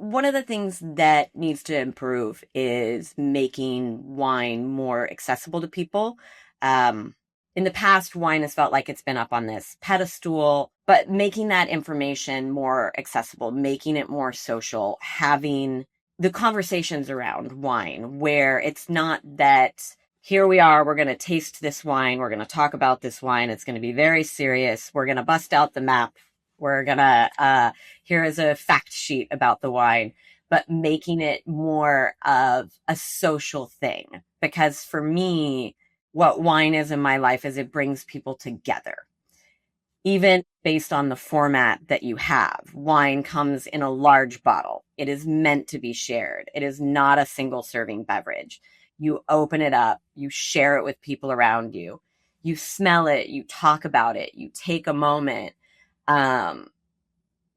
one of the things that needs to improve is making wine more accessible to people. In the past, wine has felt like it's been up on this pedestal, but making that information more accessible, making it more social, having the conversations around wine where it's not that here we are, we're going to taste this wine, we're going to talk about this wine, it's going to be very serious, we're going to bust out the map, we're going to, here is a fact sheet about the wine, but making it more of a social thing. Because for me, what wine is in my life is it brings people together. Even based on the format that you have, wine comes in a large bottle. It is meant to be shared. It is not a single serving beverage. You open it up, you share it with people around you, you smell it, you talk about it, you take a moment,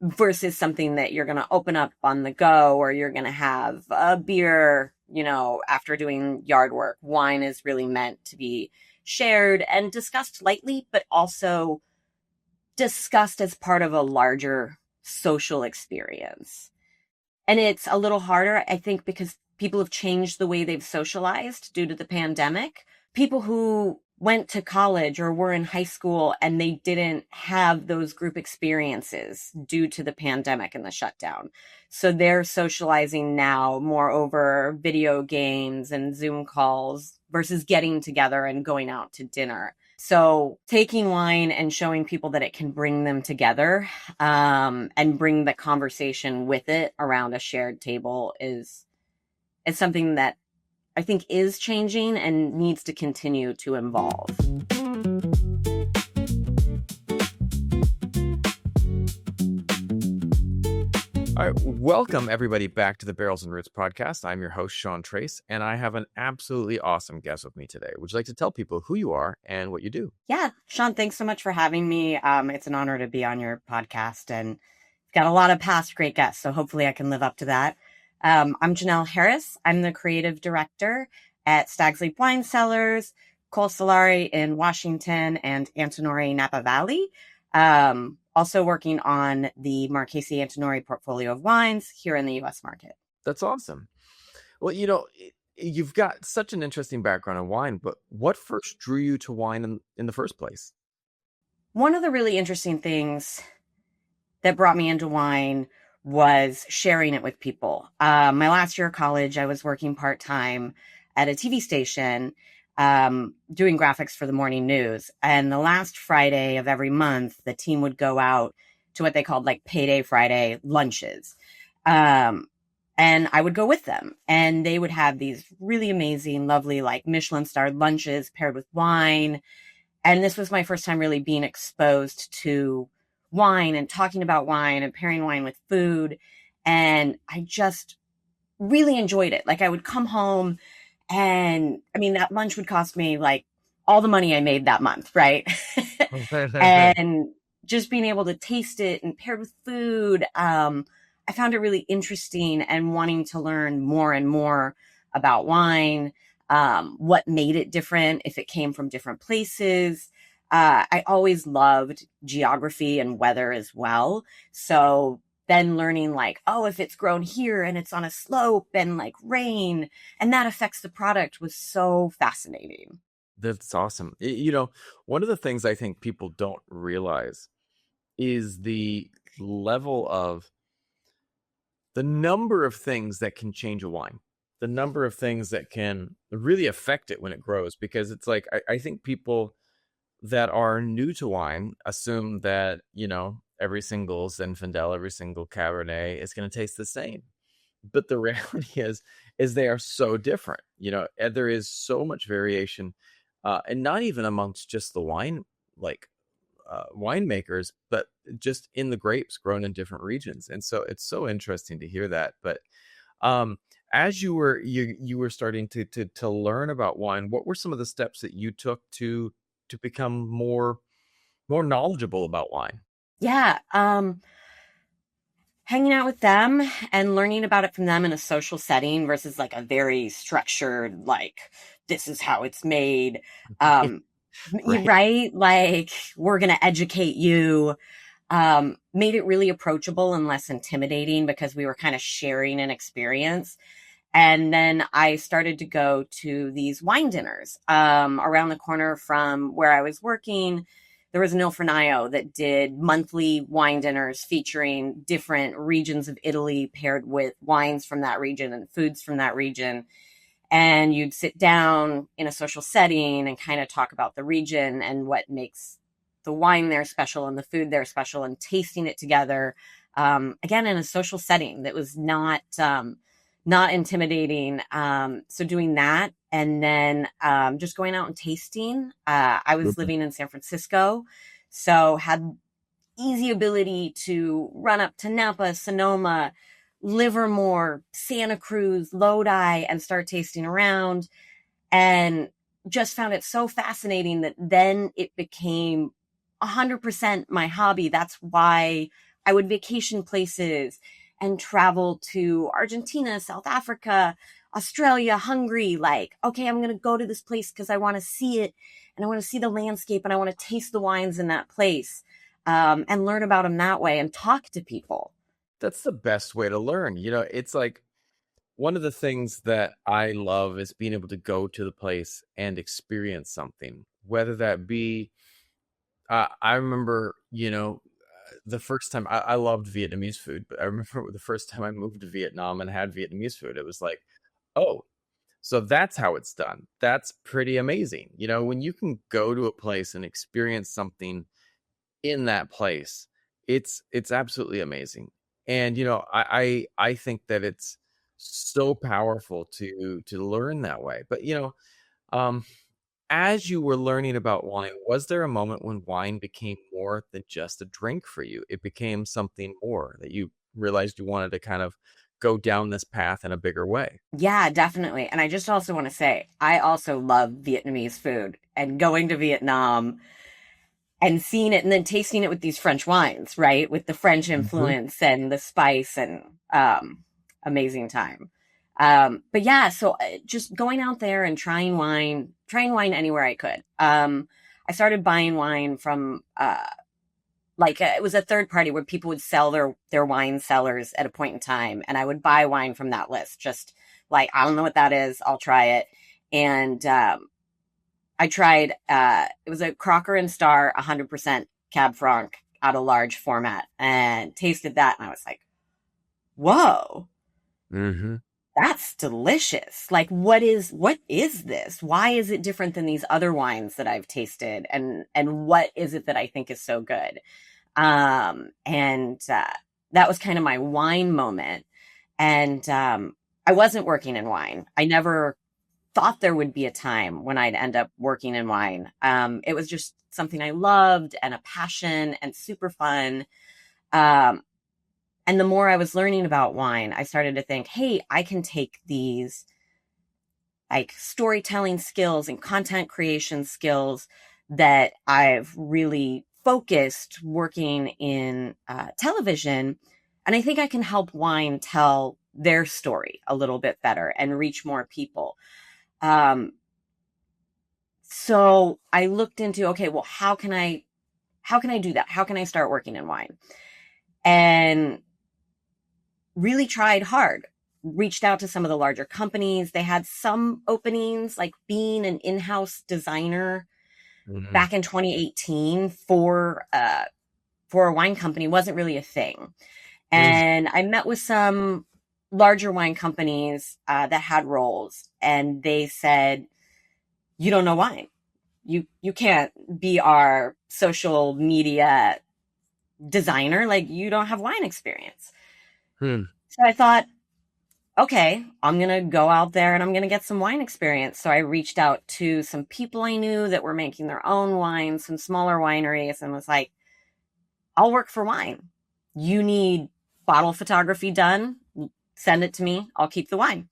versus something that you're going to open up on the go, or you're going to have a beer, after doing yard work. Wine is really meant to be shared and discussed lightly, but also discussed as part of a larger social experience. And it's a little harder, I think, because people have changed the way they've socialized due to the pandemic. People who went to college or were in high school and they didn't have those group experiences due to the pandemic and the shutdown. So they're socializing now more over video games and Zoom calls versus getting together and going out to dinner. So taking wine and showing people that it can bring them together, and bring the conversation with it around a shared table is something that I think is changing and needs to continue to evolve. All right, welcome everybody back to the Barrels and Roots podcast. I'm your host, Sean Trace, and I have an absolutely awesome guest with me today. Would you like to tell people who you are and what you do? Yeah, Sean, thanks so much for having me. It's an honor to be on your podcast, and got a lot of past great guests, so hopefully I can live up to that. I'm Janell Harris. I'm the creative director at Stag Wine Cellars, Col Solare in Washington, and Antinori Napa Valley. Also working on the Marchese Antinori portfolio of wines here in the U.S. market. That's awesome. Well, you've got such an interesting background in wine, but what first drew you to wine in the first place? One of the really interesting things that brought me into wine was sharing it with people. My last year of college, I was working part-time at a TV station, doing graphics for the morning news. And the last Friday of every month, the team would go out to what they called like payday Friday lunches. And I would go with them, and they would have these really amazing, lovely, like Michelin starred lunches paired with wine. And this was my first time really being exposed to wine and talking about wine and pairing wine with food. And I just really enjoyed it. Like I would come home and that lunch would cost me like all the money I made that month. Right. And just being able to taste it and paired with food. I found it really interesting and wanting to learn more and more about wine, what made it different, if it came from different places. I always loved geography and weather as well. So then learning like, if it's grown here and it's on a slope and like rain and that affects the product was so fascinating. That's awesome. One of the things I think people don't realize is the level of the number of things that can change a wine, the number of things that can really affect it when it grows. Because it's like, I think people that are new to wine assume that, every single Zinfandel, every single Cabernet is going to taste the same. But the reality is they are so different. There is so much variation, and not even amongst just the winemakers, but just in the grapes grown in different regions. And so it's so interesting to hear that. But as you were starting to learn about wine, what were some of the steps that you took to become more knowledgeable about wine? Yeah. Hanging out with them and learning about it from them in a social setting versus like a very structured, like, this is how it's made. Right? Like, we're going to educate you. made it really approachable and less intimidating because we were kind of sharing an experience. And then I started to go to these wine dinners around the corner from where I was working. There was an Il Fornaio that did monthly wine dinners featuring different regions of Italy paired with wines from that region and foods from that region. And you'd sit down in a social setting and kind of talk about the region and what makes the wine there special and the food there special, and tasting it together, again in a social setting that was not intimidating. So doing that, and then just going out and tasting. I was living in San Francisco, so had easy ability to run up to Napa, Sonoma, Livermore, Santa Cruz, Lodi, and start tasting around. And just found it so fascinating that then it became 100% my hobby. That's why I would vacation places and travel to Argentina, South Africa, Australia, Hungary. Like, okay, I'm going to go to this place because I want to see it and I want to see the landscape and I want to taste the wines in that place, and learn about them that way and talk to people. That's the best way to learn. It's like one of the things that I love is being able to go to the place and experience something, whether that be, I remember, the first time I loved Vietnamese food, but I remember the first time I moved to Vietnam and had Vietnamese food, it was like, oh, so that's how it's done. That's pretty amazing. When you can go to a place and experience something in that place, it's absolutely amazing. And I think that it's so powerful to learn that way. But um as you were learning about wine, was there a moment when wine became more than just a drink for you? It became something more, that you realized you wanted to kind of go down this path in a bigger way? Yeah, definitely. And I just also want to say, I also love Vietnamese food, and going to Vietnam and seeing it and then tasting it with these French wines, right? With the French Hmm. influence and the spice, and amazing time. But yeah, so just going out there and trying wine anywhere I could. I started buying wine from it was a third party where people would sell their wine cellars at a point in time, and I would buy wine from that list. Just like, I don't know what that is, I'll try it. And I tried, it was a Crocker and Star 100% Cab Franc out of large format, and tasted that. And I was like, whoa, Hmm. that's delicious. Like, what is this? Why is it different than these other wines that I've tasted? And what is it that I think is so good? And that was kind of my wine moment. And I wasn't working in wine. I never thought there would be a time when I'd end up working in wine. It was just something I loved and a passion and super fun. Um, and the more I was learning about wine, I started to think, hey, I can take these like storytelling skills and content creation skills that I've really focused working in television. And I think I can help wine tell their story a little bit better and reach more people. Um, so I looked into, okay, well, how can I do that? How can I start working in wine? And really tried hard. Reached out to some of the larger companies. They had some openings, like being an in-house designer Hmm. back in 2018 for a wine company wasn't really a thing. And I met with some larger wine companies that had roles, and they said, "You don't know wine. You can't be our social media designer. Like, you don't have wine experience." Hmm. So I thought, okay, I'm going to go out there and I'm going to get some wine experience. So I reached out to some people I knew that were making their own wine, some smaller wineries, and was like, I'll work for wine. You need bottle photography done, send it to me. I'll keep the wine.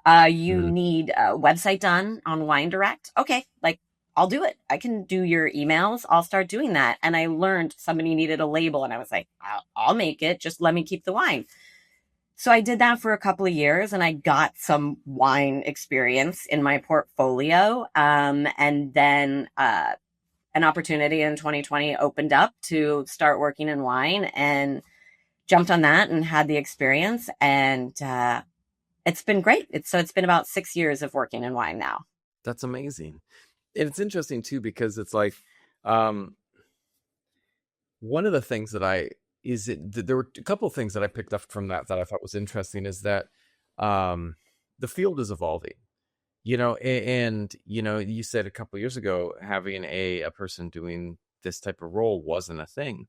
You Hmm. need a website done on Wine Direct. Okay, like, I'll do it. I can do your emails. I'll start doing that. And I learned somebody needed a label, and I was like, I'll make it. Just let me keep the wine. So I did that for a couple of years, and I got some wine experience in my portfolio. And then an opportunity in 2020 opened up to start working in wine, and jumped on that and had the experience. And it's been great. It's been about 6 years of working in wine now. That's amazing. And it's interesting too, because it's like, um, one of the things that there were a couple of things that I picked up from that I thought was interesting, is that um, the field is evolving. And you said a couple of years ago having a person doing this type of role wasn't a thing.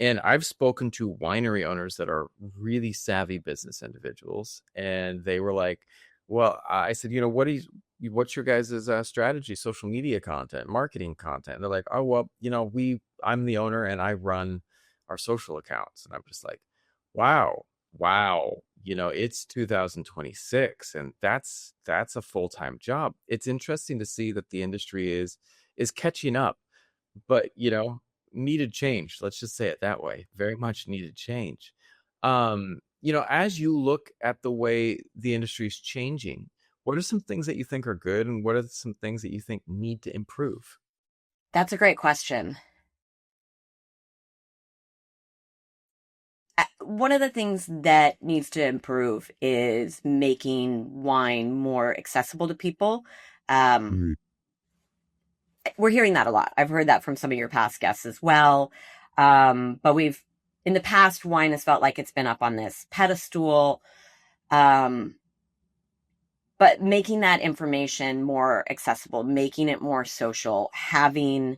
And I've spoken to winery owners that are really savvy business individuals, and they were like, "Well," I said, what's your guys' strategy, social media content, marketing content?" And they're like, "Oh, well, I'm the owner and I run our social accounts." And I'm just like, "Wow, wow, it's 2026, and that's a full-time job." It's interesting to see that the industry is catching up, but needed change. Let's just say it that way. Very much needed change. As you look at the way the industry is changing, what are some things that you think are good, and what are some things that you think need to improve? That's a great question. One of the things that needs to improve is making wine more accessible to people. Um, Mm. we're hearing that a lot. I've heard that from some of your past guests as well. But in the past, wine has felt like it's been up on this pedestal. Um, but making that information more accessible, making it more social, having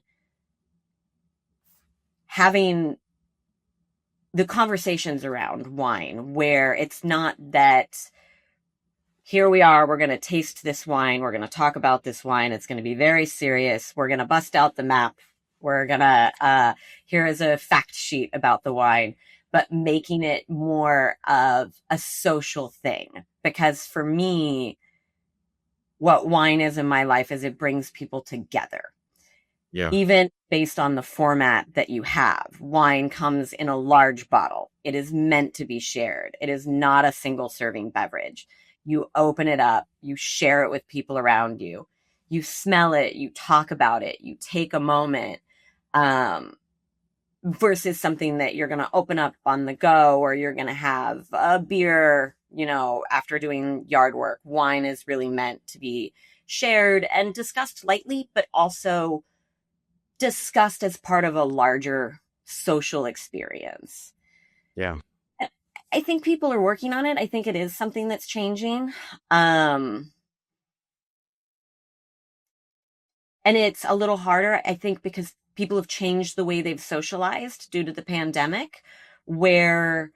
the conversations around wine where it's not that here we are, we're going to taste this wine, we're going to talk about this wine, it's going to be very serious, we're going to bust out the map, we're going to here is a fact sheet about the wine, but making it more of a social thing. Because for me, what wine is in my life is it brings people together. Yeah. Even based on the format that you have, wine comes in a large bottle. It is meant to be shared. It is not a single serving beverage. You open it up, you share it with people around you, you smell it, you talk about it, you take a moment, versus something that you're going to open up on the go, or you're going to have a beer, after doing yard work. Wine is really meant to be shared and discussed lightly, but also discussed as part of a larger social experience. Yeah. I think people are working on it. I think it is something that's changing. And it's a little harder, I think, because people have changed the way they've socialized due to the pandemic, where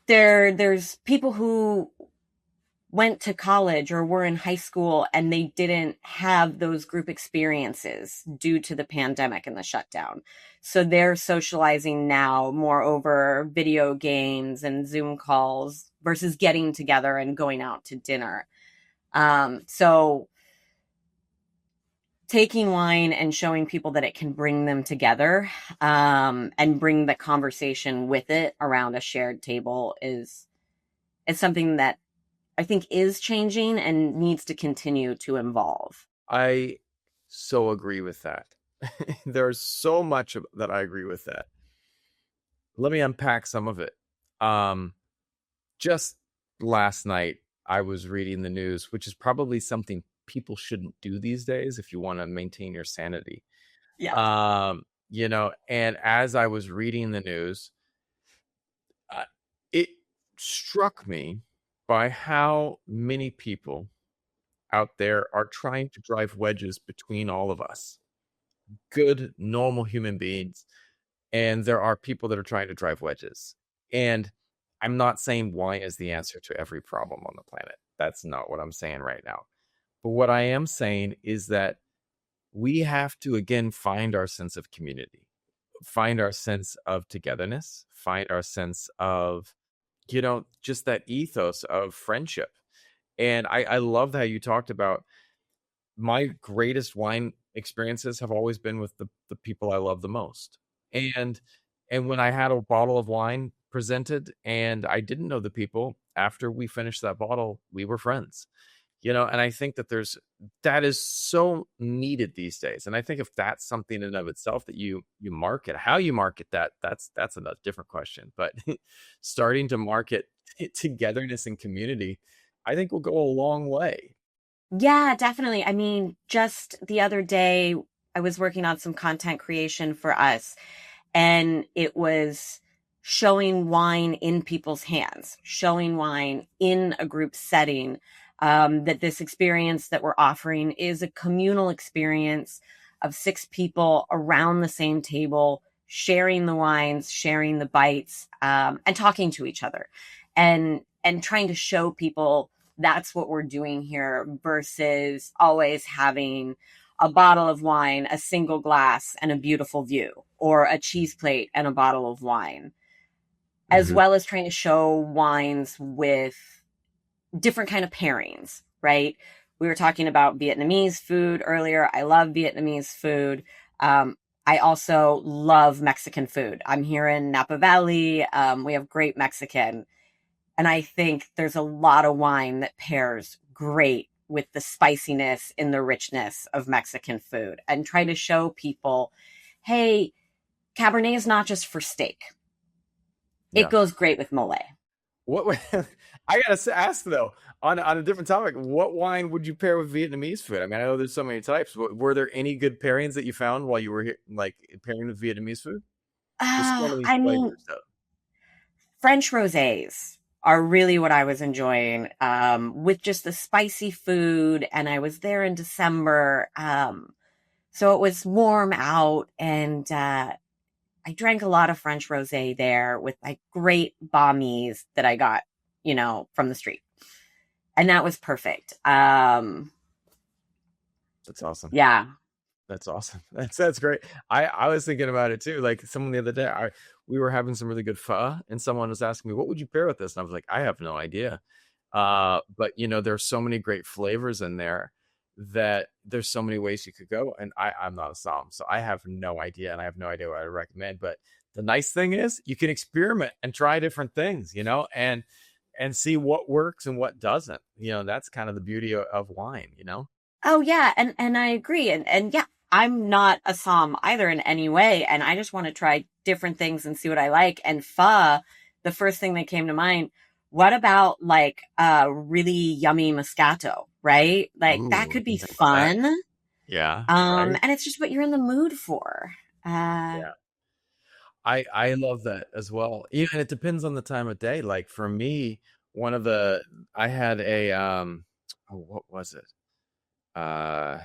there's people who went to college or were in high school and they didn't have those group experiences due to the pandemic and the shutdown. So they're socializing now more over video games and Zoom calls versus getting together and going out to dinner. So taking wine and showing people that it can bring them together, and bring the conversation with it around a shared table is something that I think is changing and needs to continue to evolve. I so agree with that. There's so much that I agree with that. Let me unpack some of it. Um, just last night, I was reading the news, which is probably something people shouldn't do these days if you want to maintain your sanity. Yes. And as I was reading the news, it struck me by how many people out there are trying to drive wedges between all of us, good, normal human beings. And there are people that are trying to drive wedges. And I'm not saying wine is the answer to every problem on the planet. That's not what I'm saying right now. But what I am saying is that we have to, again, find our sense of community, find our sense of togetherness, find our sense of, just that ethos of friendship. And I love how you talked about my greatest wine experiences have always been with the people I love the most. And when I had a bottle of wine presented and I didn't know the people, after we finished that bottle, we were friends. And I think that is so needed these days. And I think if that's something in and of itself that you market, how you market that's a different question. But starting to market togetherness and community, I think will go a long way. Yeah, definitely. I mean, just the other day, I was working on some content creation for us, and it was showing wine in people's hands, showing wine in a group setting. That this experience that we're offering is a communal experience of six people around the same table, sharing the wines, sharing the bites, and talking to each other, and trying to show people that's what we're doing here versus always having a bottle of wine, a single glass, and a beautiful view, or a cheese plate and a bottle of wine, as Hmm. well as trying to show wines with different kind of pairings, right? We were talking about Vietnamese food earlier. I love Vietnamese food. I also love Mexican food. I'm here in Napa Valley. We have great Mexican. And I think there's a lot of wine that pairs great with the spiciness and the richness of Mexican food, and try to show people, hey, Cabernet is not just for steak. It Yeah. goes great with mole. What I gotta ask though, on a different topic, what wine would you pair with Vietnamese food? I mean, I know there's so many types. Were there any good pairings that you found while you were here, like pairing with Vietnamese food? There's so many I mean, flavors though. French rosés are really what I was enjoying, with just the spicy food. And I was there in December. So it was warm out, and I drank a lot of French rosé there with like great baumies that I got, from the street. And that was perfect. That's awesome. Yeah. That's awesome. That's great. I was thinking about it too. Like someone the other day, we were having some really good pho, and someone was asking me, "What would you pair with this?" And I was like, "I have no idea." But there's so many great flavors in there that there's so many ways you could go. And I'm not a som, so I have no idea, and I have no idea what I recommend. But the nice thing is, you can experiment and try different things, and see what works and what doesn't. That's kind of the beauty of wine. Oh yeah, and I agree. And yeah, I'm not a som either in any way, and I just want to try different things and see what I like. And pho, the first thing that came to mind, what about like really yummy Moscato, right? Like that Ooh, I could be didn't think about that. fun. Yeah, right. And it's just what you're in the mood for. Uh Yeah. I love that as well. Even it depends on the time of day. Like for me, one of the I had a oh, what was it? Uh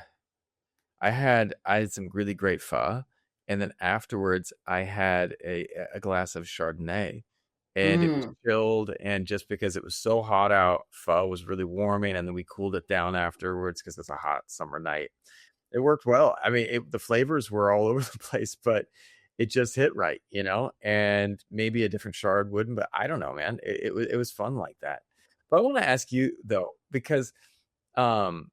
I had some really great pho, and then afterwards I had a glass of Chardonnay, and it was mm. chilled, and just because it was so hot out, pho was really warming, and then we cooled it down afterwards because it's a hot summer night. It worked well. I mean, the flavors were all over the place, but it just hit right. And maybe a different shard wouldn't, but I don't know, man. It was fun like that. But I want to ask you though, because um,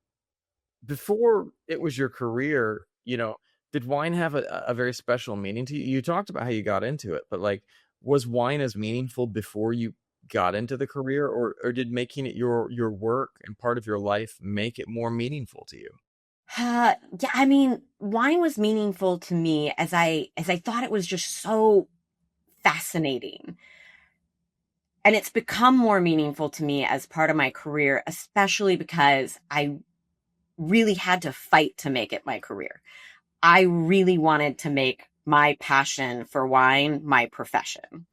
before it was your career, did wine have a very special meaning to you? You talked about how you got into it, but like, was wine as meaningful before you got into the career, or did making it your work and part of your life make it more meaningful to you? Yeah, I mean, wine was meaningful to me as I thought it was just so fascinating. And it's become more meaningful to me as part of my career, especially because I really had to fight to make it my career. I really wanted to make my passion for wine my profession.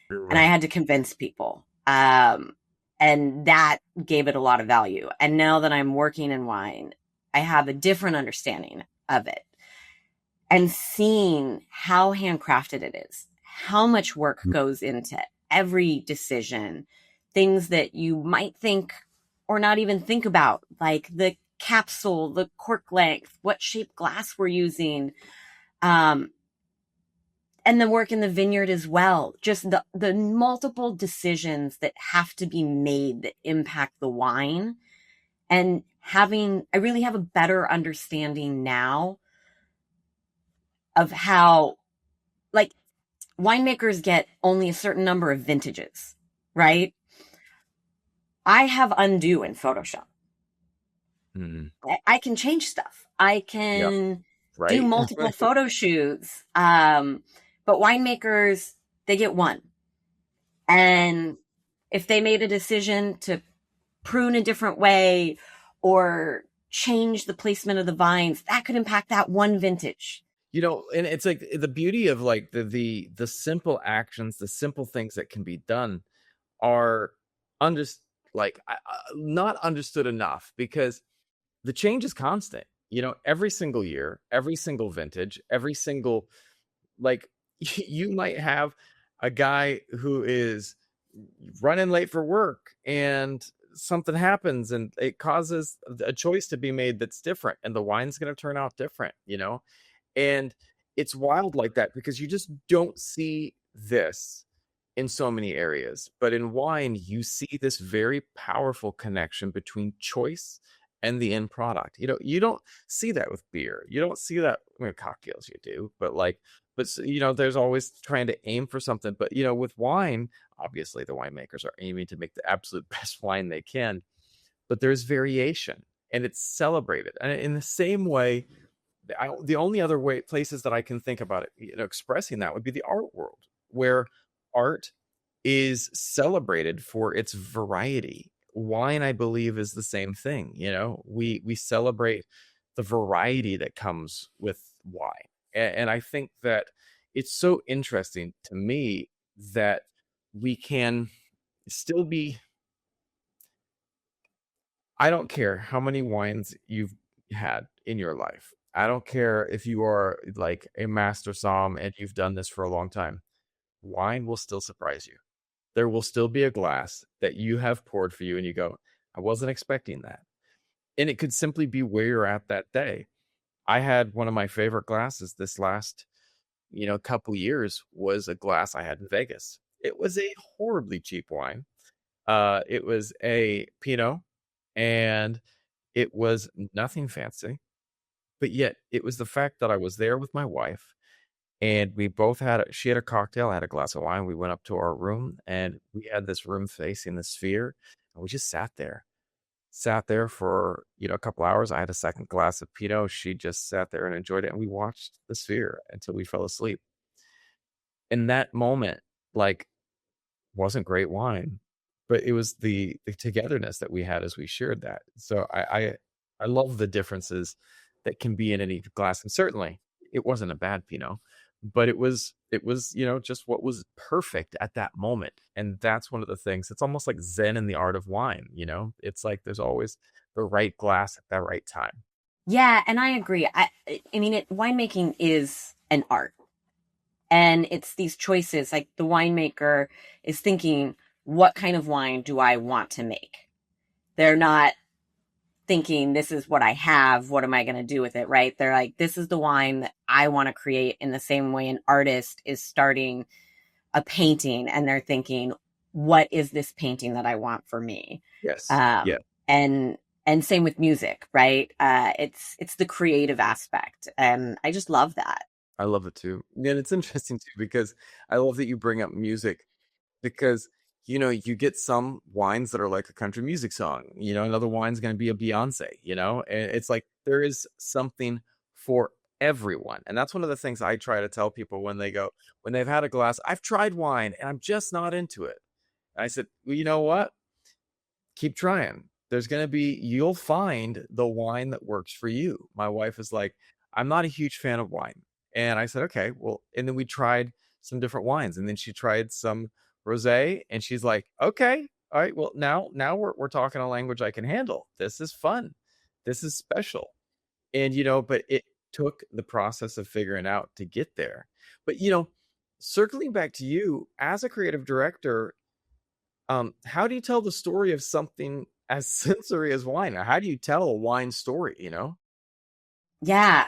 And I Right. had to convince people. And that gave it a lot of value. And now that I'm working in wine, I have a different understanding of it, and seeing how handcrafted it is, how much work goes into every decision, things that you might think or not even think about, like the capsule, the cork length, what shape glass we're using, um, and the work in the vineyard as well. Just the multiple decisions that have to be made that impact the wine. And I really have a better understanding now of how, like, winemakers get only a certain number of vintages, right? I have undo in Photoshop. Mm. I can change stuff. I Yep. can do Right. multiple photo shoots. But winemakers, they get one. And if they made a decision to prune a different way or change the placement of the vines, that could impact that one vintage. And it's like the beauty of like the simple actions, the simple things that can be done are under like not understood enough, because the change is constant. Every single year, every single vintage, every single, like, you might have a guy who is running late for work and something happens and it causes a choice to be made that's different, and the wine's going to turn out different. And it's wild like that, because you just don't see this in so many areas. But in wine, you see this very powerful connection between choice and the end product. You don't see that with beer. You don't see that, cocktails you do, but there's always trying to aim for something. But with wine, obviously the winemakers are aiming to make the absolute best wine they can, but there's variation and it's celebrated. And in the same way, the only other places that I can think about it, expressing that would be the art world, where art is celebrated for its variety. Wine, I believe, is the same thing. We celebrate the variety that comes with wine, and I think that it's so interesting to me that we can still be. I don't care how many wines you've had in your life. I don't care if you are like a master somm and you've done this for a long time. Wine will still surprise you. There will still be a glass that you have poured for you and you go, I wasn't expecting that. And it could simply be where you're at that day. I had one of my favorite glasses this last, couple years, was a glass I had in Vegas. It was a horribly cheap wine. It was a Pinot, and it was nothing fancy, but yet it was the fact that I was there with my wife, and we both she had a cocktail, I had a glass of wine. We went up to our room, and we had this room facing the sphere, and we just sat there for, a couple hours. I had a second glass of Pinot. She just sat there and enjoyed it, and we watched the sphere until we fell asleep. In that moment, like, wasn't great wine, but it was the togetherness that we had as we shared that. So I love the differences that can be in any glass. And certainly it wasn't a bad Pinot, but it was just what was perfect at that moment. And that's one of the things. It's almost like Zen in the art of wine. It's like there's always the right glass at that right time. Yeah, and I agree. I mean, winemaking is an art. And it's these choices, like the winemaker is thinking, what kind of wine do I want to make? They're not thinking, this is what I have. What am I going to do with it? Right. They're like, this is the wine that I want to create, in the same way an artist is starting a painting and they're thinking, what is this painting that I want for me? Yes. Yeah. Um, and, and same with music, right? It's the creative aspect. And I just love that. I love it too. And it's interesting too, because I love that you bring up music, because you get some wines that are like a country music song, another wine's going to be a Beyonce, and it's like there is something for everyone. And that's one of the things I try to tell people when they've had a glass. I've tried wine and I'm just not into it. And I said, well, you know what? Keep trying. You'll find the wine that works for you. My wife is like, I'm not a huge fan of wine. And I said, okay, well, and then we tried some different wines, and then she tried some rosé, and she's like, okay, all right, well, now we're talking a language I can handle. This is fun. This is special. And but it took the process of figuring out to get there. But circling back to you as a creative director, how do you tell the story of something as sensory as wine? How do you tell a wine story? Yeah.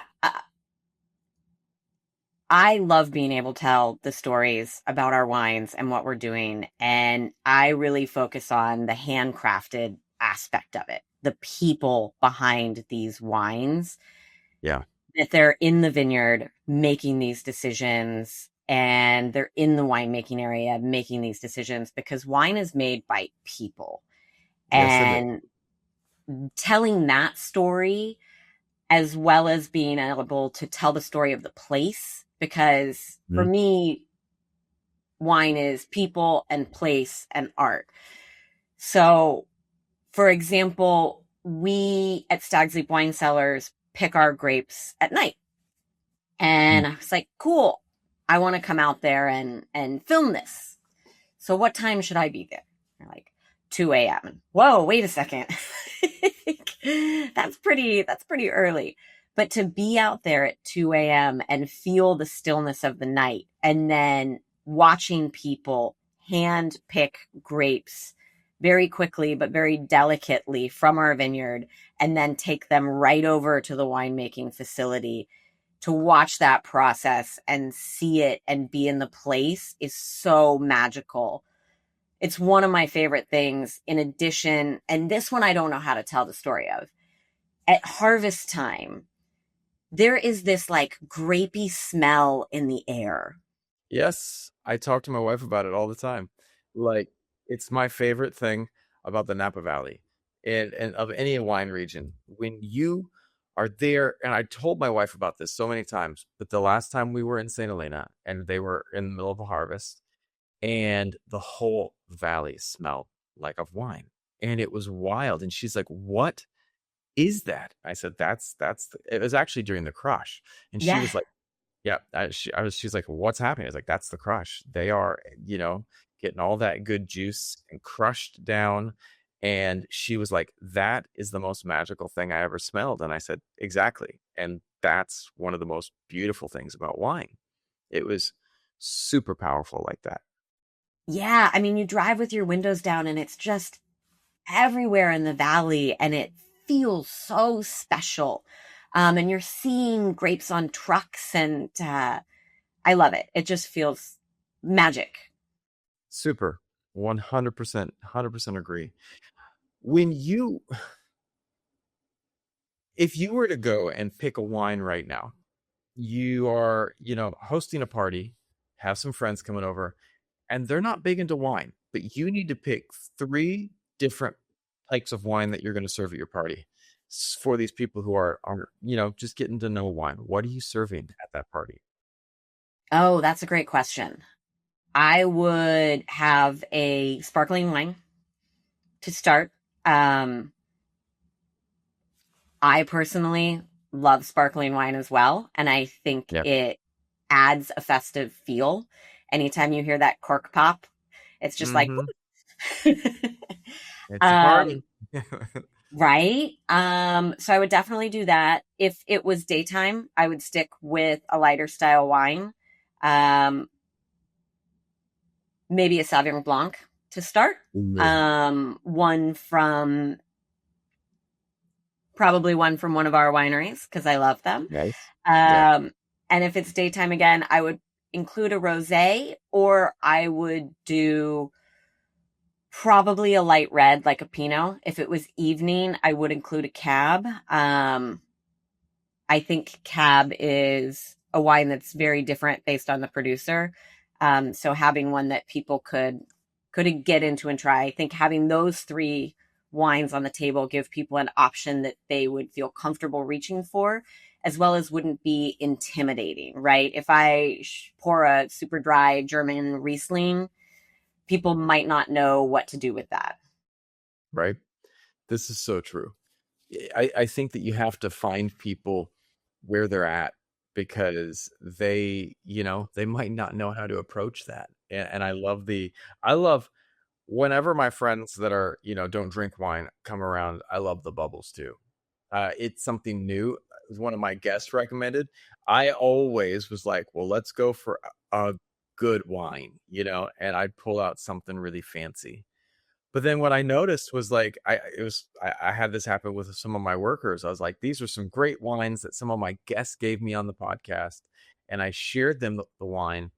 I love being able to tell the stories about our wines and what we're doing. And I really focus on the handcrafted aspect of it, the people behind these wines, Yeah. that they're in the vineyard making these decisions, and they're in the winemaking area making these decisions, because wine is made by people. Yes, it is. And telling that story as well as being able to tell the story of the place, because for Mhm. me, wine is people and place and art. So, for example, we at Stag's Leap Wine Cellars pick our grapes at night. And I was like, cool, I want to come out there and film this. So what time should I be there? They're like, 2 a.m. Whoa, wait a second. That's pretty early. But to be out there at 2 a.m. and feel the stillness of the night, and then watching people hand pick grapes very quickly but very delicately from our vineyard, and then take them right over to the winemaking facility, to watch that process and see it and be in the place is so magical. It's one of my favorite things. In addition, and this one I don't know how to tell the story of, at harvest time, there is this like grapey smell in the air. Yes, I talk to my wife about it all the time. Like, it's my favorite thing about the Napa Valley and of any wine region. When you are there, and I told my wife about this so many times, but the last time we were in St. Helena and they were in the middle of a harvest, and the whole valley smelled like of wine, and it was wild. And she's like, "What is that?" I said, It was actually during the crush, and she Yeah. was like, yeah, she's like, "What's happening?" I was like, "That's the crush. They are, getting all that good juice and crushed down." And she was like, "That is the most magical thing I ever smelled." And I said, "Exactly." And that's one of the most beautiful things about wine. It was super powerful like that. Yeah. I mean, you drive with your windows down and it's just everywhere in the valley, and it feels so special. And you're seeing grapes on trucks, and I love it. It just feels magic. Super. 100% agree. When you If you were to go and pick a wine right now, you are, hosting a party, have some friends coming over, and they're not big into wine, but you need to pick three different types of wine that you're going to serve at your party for these people who are, just getting to know wine. What are you serving at that party? Oh, that's a great question. I would have a sparkling wine to start. Um, I personally love sparkling wine as well, and I think Yeah. it adds a festive feel. Anytime you hear that cork pop, it's just like, Mm-hmm. It's a um, party. right? So I would definitely do that. If it was daytime, I would stick with a lighter style wine. Um, Maybe a Sauvignon Blanc to start. Ooh, One from Probably one from one of our wineries because I love them. nice. Yeah. Um, and if it's daytime again, I would include a rosé, or I would do probably a light red like a Pinot. If it was evening, I would include a Cab. I think Cab is a wine that's very different based on the producer. So having one that people could get into and try. I think having those three wines on the table give people an option that they would feel comfortable reaching for, as well as wouldn't be intimidating, right? If I pour a super dry German Riesling, people might not know what to do with that. Right. This is so true. I think that you have to find people where they're at because they might not know how to approach that. And I love whenever my friends that are, don't drink wine come around, I love the bubbles too. It's something new. It was one of my guests recommended. I always was like, well, let's go for a good wine, and I'd pull out something really fancy. But then what I noticed was like I had this happen with some of my workers. I was like, these are some great wines that some of my guests gave me on the podcast, and I shared them the wine,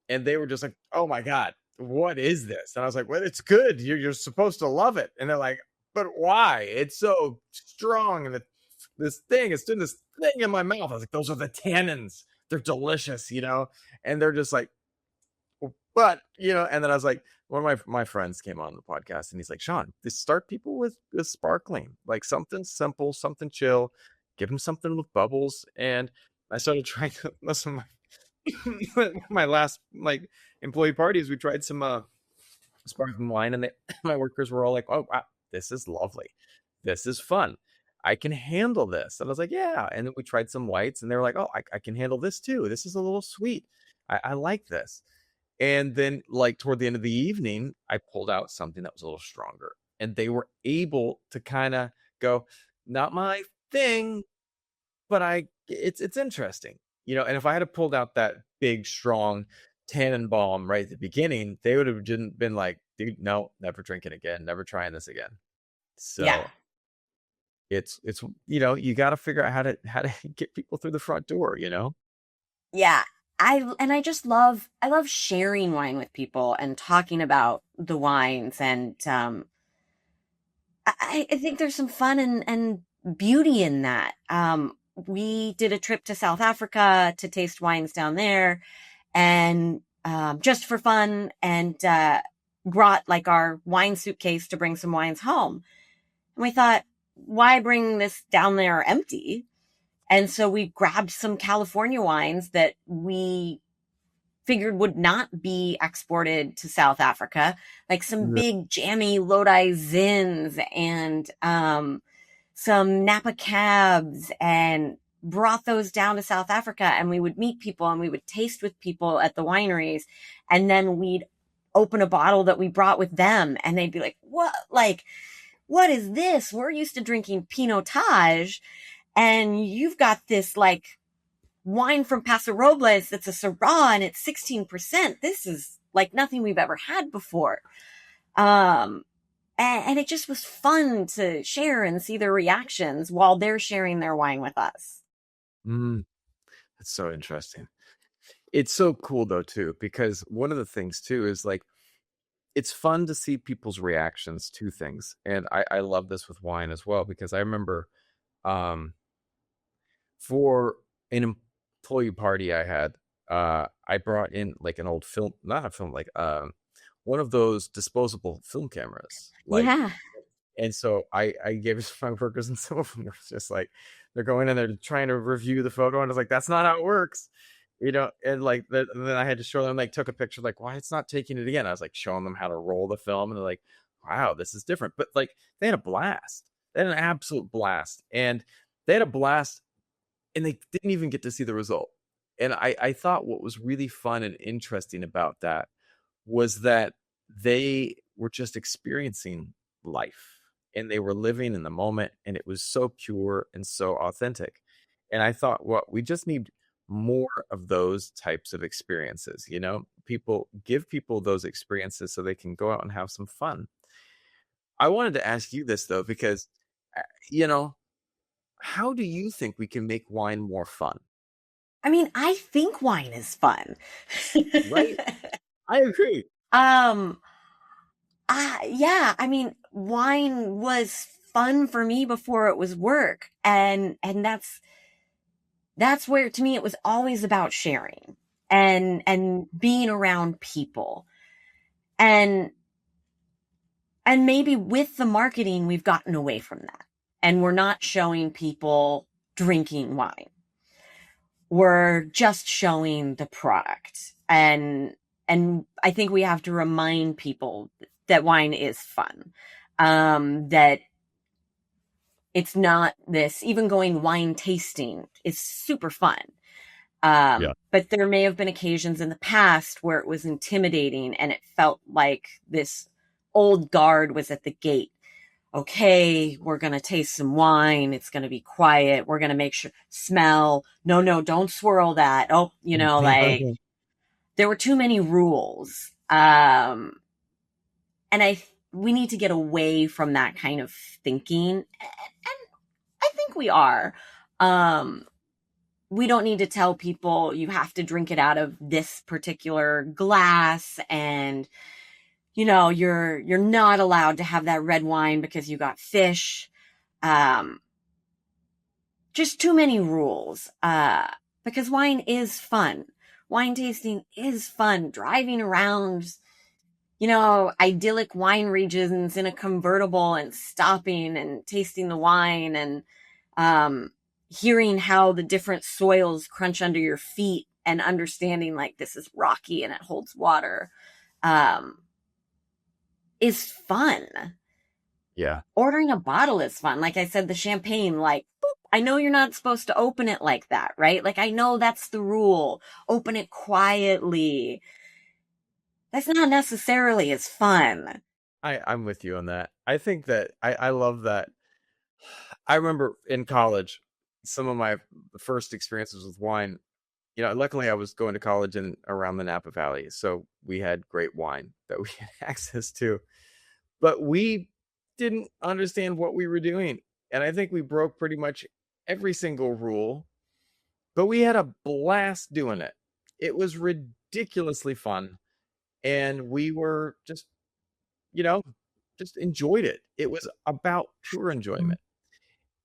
and they were just like, "Oh my god, what is this?" And I was like, "Well, it's good. You're supposed to love it." And they're like, "But why? It's so strong, and this thing is doing this thing in my mouth." I was like, "Those are the tannins. They're delicious," And they're just like, but and then I was like, one of my friends came on the podcast and he's like, Sean, just start people with sparkling, like something simple, something chill, give them something with bubbles. And I started trying to listen my last like employee parties. We tried some sparkling wine, and my workers were all like, "Oh, wow, this is lovely. This is fun. I can handle this." And I was like, "Yeah." And then we tried some whites, and they were like, "Oh, I can handle this too. This is a little sweet. I like this." And then, like toward the end of the evening, I pulled out something that was a little stronger, and they were able to kind of go, "Not my thing, but it's interesting, you know." And if I had pulled out that big, strong Tannenbaum right at the beginning, they would have just been like, "Dude, no, never drinking again, never trying this again." Yeah. So it's you know, you got to figure out how to get people through the front door, you know. Yeah. I just I love sharing wine with people and talking about the wines, and I think there's some fun and beauty in that. We did a trip to South Africa to taste wines down there, and just for fun, and brought like our wine suitcase to bring some wines home. And we thought, why bring this down there empty? And so we grabbed some California wines that we figured would not be exported to South Africa, like some Yeah. big jammy Lodi Zins and some Napa Cabs, and brought those down to South Africa. And we would meet people and we would taste with people at the wineries. And then we'd open a bottle that we brought with them, and they'd be like, what? Like, what is this? We're used to drinking Pinotage, and you've got this like wine from Paso Robles that's a Syrah and it's 16%. This is like nothing we've ever had before. And it just was fun to share and see their reactions while they're sharing their wine with us. Mm, that's so interesting. It's so cool though too, because one of the things too is like it's fun to see people's reactions to things. And I love this with wine as well, because I remember um for an employee party I had, I brought in like an old film, not a film, like one of those disposable film cameras. Like, Yeah. and so I gave it to my workers, and some of them were just like, they're going in there trying to review the photo, and I was like, that's not how it works, you know. And like and then I had to show them, like took a picture, like why it's not taking it again. I was like showing them how to roll the film, and they're like, wow, this is different. But like they had a blast. They had an absolute blast, and they had a blast, and they didn't even get to see the result. And I thought what was really fun and interesting about that was that they were just experiencing life, and they were living in the moment, and it was so pure and so authentic. And I thought, well, we just need more of those types of experiences, you know. People give people those experiences so they can go out and have some fun. I wanted to ask you this though, because you know, how do you think we can make wine more fun? I mean, I think wine is fun. Right? I agree. um, yeah, I mean, wine was fun for me before it was work. And that's where, to me, it was always about sharing and being around people. And and maybe with the marketing, we've gotten away from that. And we're not showing people drinking wine. We're just showing the product. And I think we have to remind people that wine is fun. That it's not this, even going wine tasting is super fun. Yeah. But there may have been occasions in the past where it was intimidating and it felt like this old guard was at the gate. Okay, we're going to taste some wine. It's going to be quiet. We're going to make sure, smell. No, no, don't swirl that. Oh, you know, like there were too many rules. And we need to get away from that kind of thinking. And I think we are. We don't need to tell people you have to drink it out of this particular glass, and you know, you're not allowed to have that red wine because you got fish. Just too many rules. Because wine is fun. Wine tasting is fun. Driving around, idyllic wine regions in a convertible and stopping and tasting the wine and um, hearing how the different soils crunch under your feet and understanding like this is rocky and it holds water um, is fun. Yeah. Ordering a bottle is fun. Like I said, the champagne, like, boop, I know you're not supposed to open it like that, right? Like, I know that's the rule. Open it quietly. That's not necessarily as fun. I'm with you on that. I think that I love that. I remember in college, some of my first experiences with wine. Luckily I was going to college in around the Napa Valley, so we had great wine that we had access to. But we didn't understand what we were doing. And I think we broke pretty much every single rule, but we had a blast doing it. It was ridiculously fun. And we were you know, just enjoyed it. It was about pure enjoyment.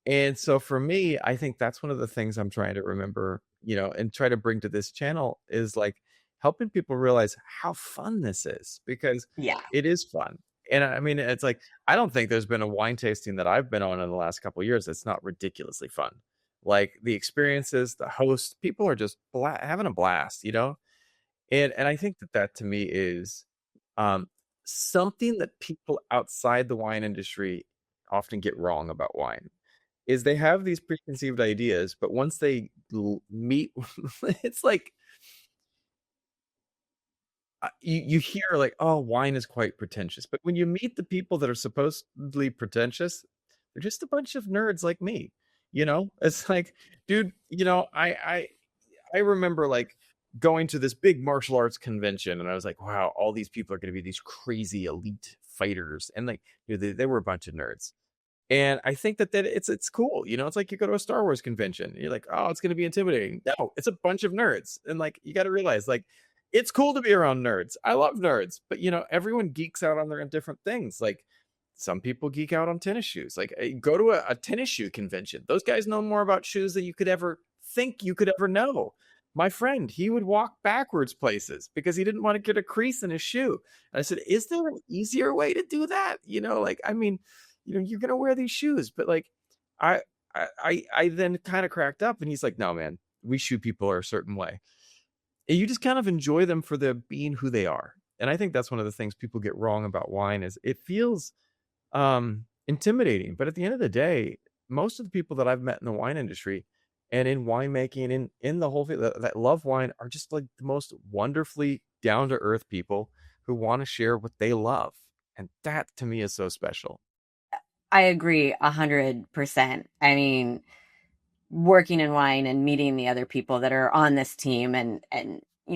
And so for me, I think that's one of the things I'm trying to remember, and try to bring to this channel is like helping people realize how fun this is, because Yeah. it is fun. And I mean, it's like, I don't think there's been a wine tasting that I've been on in the last couple of years that's not ridiculously fun. Like the experiences, the host, people are just having a blast. And I think that to me is um, something that people outside the wine industry often get wrong about wine is they have these preconceived ideas, but once they meet, it's like you hear like, oh, wine is quite pretentious. But when you meet the people that are supposedly pretentious, they're just a bunch of nerds like me. It's like, dude, I remember like going to this big martial arts convention, and I was like, wow, all these people are going to be these crazy elite fighters, and like, they were a bunch of nerds. And I think that it's cool. It's like you go to a Star Wars convention. And you're like, oh, it's going to be intimidating. No, it's a bunch of nerds. And like, you got to realize, like, it's cool to be around nerds. I love nerds, but everyone geeks out on their different things. Like, some people geek out on tennis shoes. Like, go to a tennis shoe convention. Those guys know more about shoes than you could ever think you could ever know. My friend, he would walk backwards places because he didn't want to get a crease in his shoe. And I said, is there an easier way to do that? Like, I mean, you're gonna wear these shoes, but like, I then kind of cracked up, and he's like, no, man, we shoe people are a certain way, and you just kind of enjoy them for the being who they are. And I think that's one of the things people get wrong about wine is it feels intimidating, but at the end of the day, most of the people that I've met in the wine industry and in winemaking and in the whole thing that love wine are just like the most wonderfully down to earth people who want to share what they love, and that to me is so special. I agree 100%. I mean, working in wine and meeting the other people that are on this team and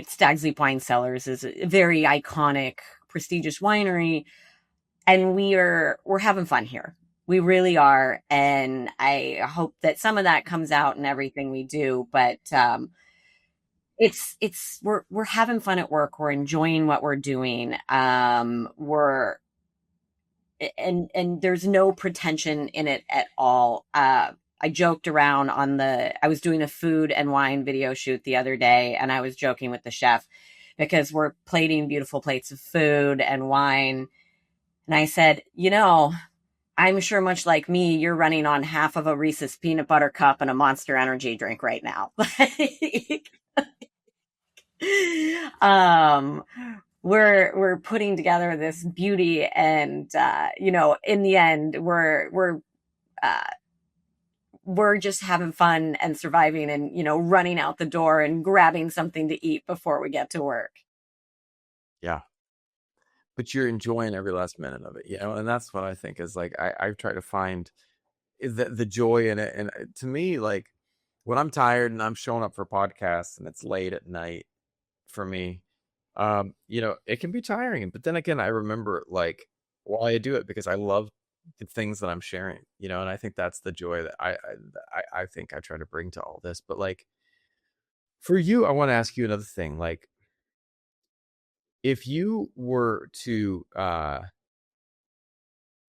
Stag's Leap Wine Cellars is a very iconic, prestigious winery, and we're having fun here. We really are, and I hope that some of that comes out in everything we do. But we're having fun at work. We're enjoying what we're doing. We're and there's no pretension in it at all. I joked around I was doing a food and wine video shoot the other day, and I was joking with the chef because we're plating beautiful plates of food and wine. And I said, I'm sure much like me, you're running on half of a Reese's peanut butter cup and a Monster Energy drink right now. um, we're putting together this beauty, and in the end uh, we're just having fun and surviving, and running out the door and grabbing something to eat before we get to work. Yeah, but you're enjoying every last minute of it, and that's what I think is like I try to find the joy in it. And to me, like, when I'm tired and I'm showing up for podcasts and it's late at night for me, it can be tiring. But then again, I remember like why I do it, because I love the things that I'm sharing, and I think that's the joy that I think I try to bring to all this. But like, for you, I want to ask you another thing. Like, if you were to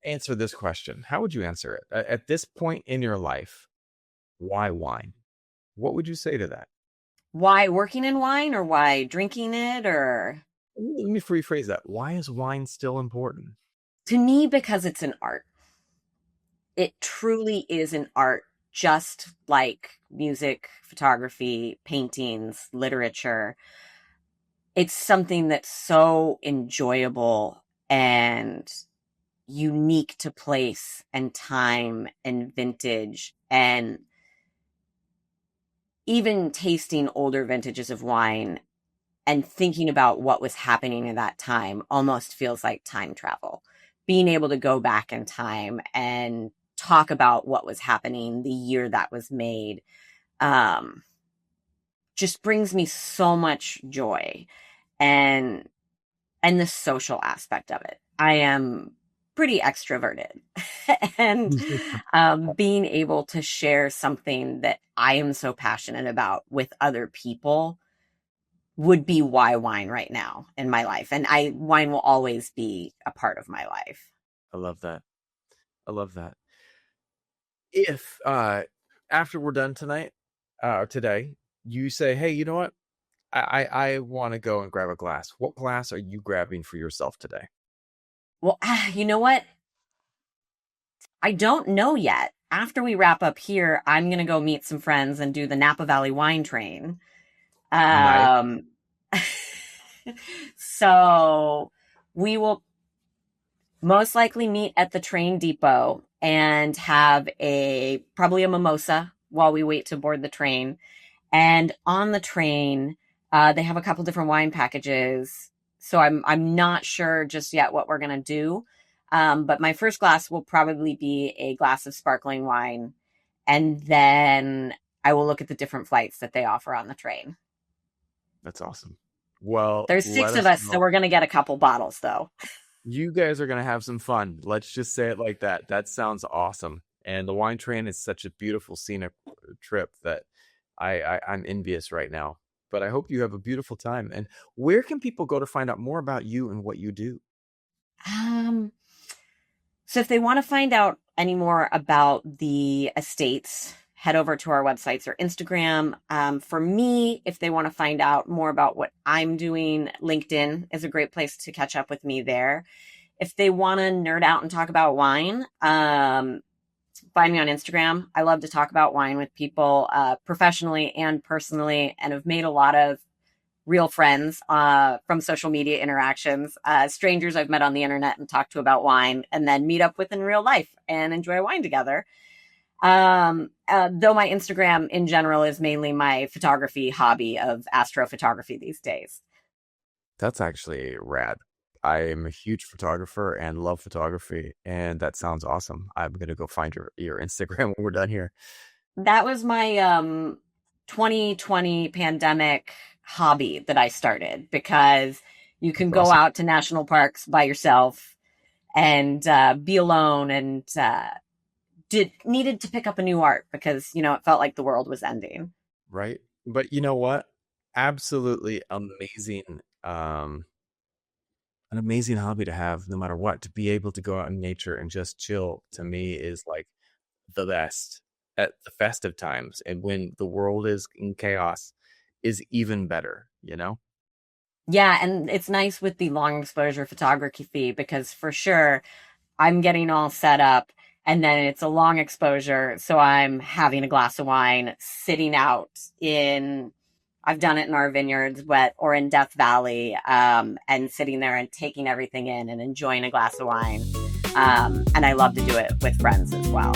answer this question, how would you answer it? At this point in your life, why wine? What would you say to that? Why working in wine, or why drinking it, or Let me rephrase that. Why is wine still important? To me, because it's an art. It truly is an art, just like music, photography, paintings, literature. It's something that's so enjoyable and unique to place and time and vintage. And even tasting older vintages of wine and thinking about what was happening in that time almost feels like time travel. Being able to go back in time and talk about what was happening the year that was made um, just brings me so much joy and the social aspect of it. I am pretty extroverted and being able to share something that I am so passionate about with other people would be why wine right now in my life. And wine will always be a part of my life. I love that. I love that. If after we're done tonight, or today, you say, "Hey, you know what? I want to go and grab a glass." What glass are you grabbing for yourself today? Well, you know what? I don't know yet. After we wrap up here, I'm going to go meet some friends and do the Napa Valley wine train. Nice. Um, so we will most likely meet at the train depot and have probably a mimosa while we wait to board the train. And on the train, they have a couple different wine packages. So I'm not sure just yet what we're gonna do. But my first glass will probably be a glass of sparkling wine, and then I will look at the different flights that they offer on the train. That's awesome. Well, There's let six of us us, so know. we're gonna get a couple bottles though. You guys are gonna have some fun. Let's just say it like that. That sounds awesome. And the wine train is such a beautiful scenic trip that I'm envious right now. But I hope you have a beautiful time. And where can people go to find out more about you and what you do? Um, So if they want to find out any more about the estates, head over to our websites or Instagram. For me, if they want to find out more about what I'm doing, LinkedIn is a great place to catch up with me there. If they want to nerd out and talk about wine, find me on Instagram. I love to talk about wine with people professionally and personally, and have made a lot of real friends from social media interactions, strangers I've met on the internet and talked to about wine, and then meet up with in real life and enjoy wine together. Though my Instagram in general is mainly my photography hobby of astrophotography these days. That's actually rad. I am a huge photographer and love photography, and that sounds awesome. I'm gonna go find your Instagram when we're done here. That was my 2020 pandemic hobby that I started because you can That's go awesome. out to national parks by yourself and be alone and needed to pick up a new art because it felt like the world was ending. Right? But you know what? Absolutely amazing. An amazing hobby to have no matter what. To be able to go out in nature and just chill to me is like the best at the festive times. And when the world is in chaos is even better, you know? Yeah, and it's nice with the long exposure photography because for sure I'm getting all set up and then it's a long exposure. So I'm having a glass of wine sitting out I've done it in our vineyards, wet or in Death Valley, and sitting there and taking everything in and enjoying a glass of wine. And I love to do it with friends as well.